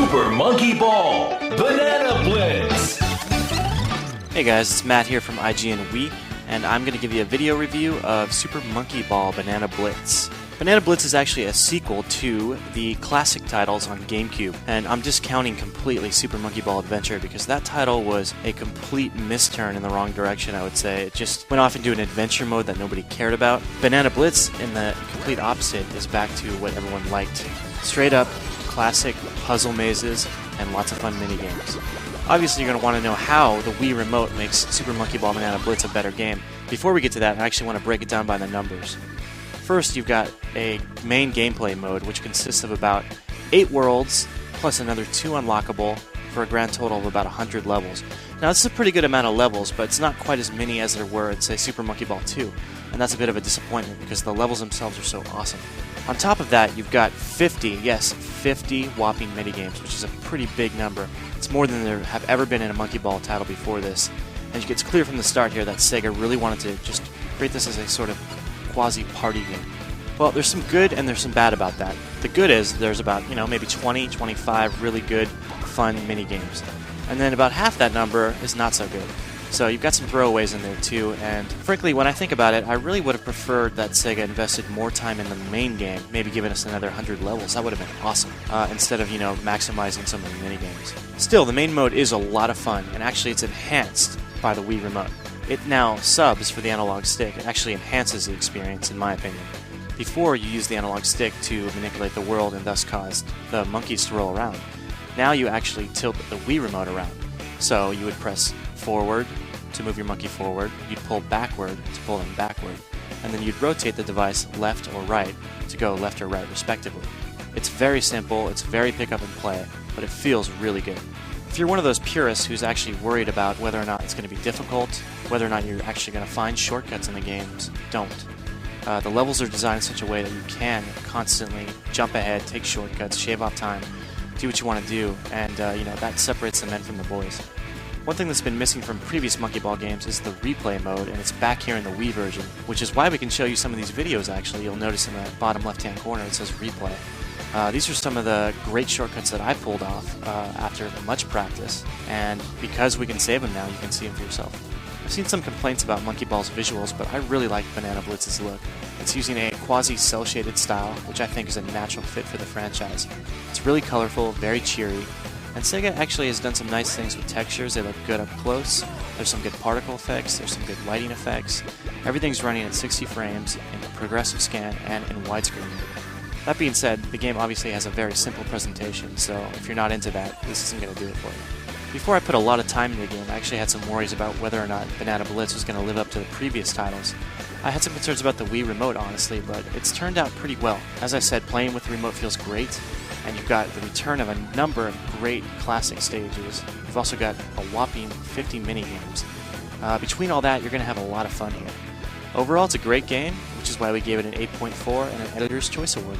Super-monkey-ball-banana-blitz. Hey guys, it's Matt here from IGN Wii, and I'm going to give you a video review of Super-monkey-ball-banana-blitz. Banana Blitz is actually a sequel to the classic titles on GameCube, and I'm discounting completely Super Monkey Ball Adventure because that title was a complete misturn in the wrong direction, I would say. It just went off into an adventure mode that nobody cared about. Banana Blitz, in the complete opposite, is back to what everyone liked. Straight up, classic puzzle mazes and lots of fun minigames. Obviously, you're going to want to know how the Wii Remote makes Super Monkey Ball Banana Blitz a better game. Before we get to that, I actually want to break it down by the numbers. First, you've got a main gameplay mode, which consists of about 8 worlds, plus another 2 unlockable, for a grand total of about 100 levels. Now, this is a pretty good amount of levels, but it's not quite as many as there were in, say, Super Monkey Ball 2, and that's a bit of a disappointment because the levels themselves are so awesome. On top of that, you've got 50 whopping minigames, which is a pretty big number. It's more than there have ever been in a Monkey Ball title before this, and it's clear from the start here that Sega really wanted to just create this as a sort of quasi-party game. Well, there's some good and there's some bad about that. The good is there's about, maybe 20, 25 really good, fun mini-games. And then about half that number is not so good. So you've got some throwaways in there too, and frankly, when I think about it, I really would have preferred that Sega invested more time in the main game, maybe giving us another 100 levels. That would have been awesome, instead of, maximizing some of the mini-games. Still, the main mode is a lot of fun, and actually it's enhanced by the Wii Remote. It now subs for the analog stick. It actually enhances the experience, in my opinion. Before, you used the analog stick to manipulate the world and thus caused the monkeys to roll around. Now you actually tilt the Wii Remote around. So you would press forward to move your monkey forward, you'd pull backward to pull them backward, and then you'd rotate the device left or right to go left or right respectively. It's very simple, it's very pick up and play, but it feels really good. If you're one of those purists who's actually worried about whether or not it's going to be difficult, whether or not you're actually going to find shortcuts in the games, don't. The levels are designed in such a way that you can constantly jump ahead, take shortcuts, shave off time, do what you want to do, and that separates the men from the boys. One thing that's been missing from previous Monkey Ball games is the replay mode, and it's back here in the Wii version, which is why we can show you some of these videos actually. You'll notice in the bottom left-hand corner it says replay. These are some of the great shortcuts that I pulled off after much practice, and because we can save them now, you can see them for yourself. I've seen some complaints about Monkey Ball's visuals, but I really like Banana Blitz's look. It's using a quasi-cel-shaded style, which I think is a natural fit for the franchise. It's really colorful, very cheery, and Sega actually has done some nice things with textures. They look good up close. There's some good particle effects, there's some good lighting effects. Everything's running at 60 frames in progressive scan and in widescreen. That being said, the game obviously has a very simple presentation, so if you're not into that, this isn't going to do it for you. Before I put a lot of time into the game, I actually had some worries about whether or not Banana Blitz was going to live up to the previous titles. I had some concerns about the Wii Remote, honestly, but it's turned out pretty well. As I said, playing with the remote feels great, and you've got the return of a number of great classic stages. You've also got a whopping 50 mini-games. Between all that, you're going to have a lot of fun here. Overall, it's a great game, which is why we gave it an 8.4 and an Editor's Choice Award.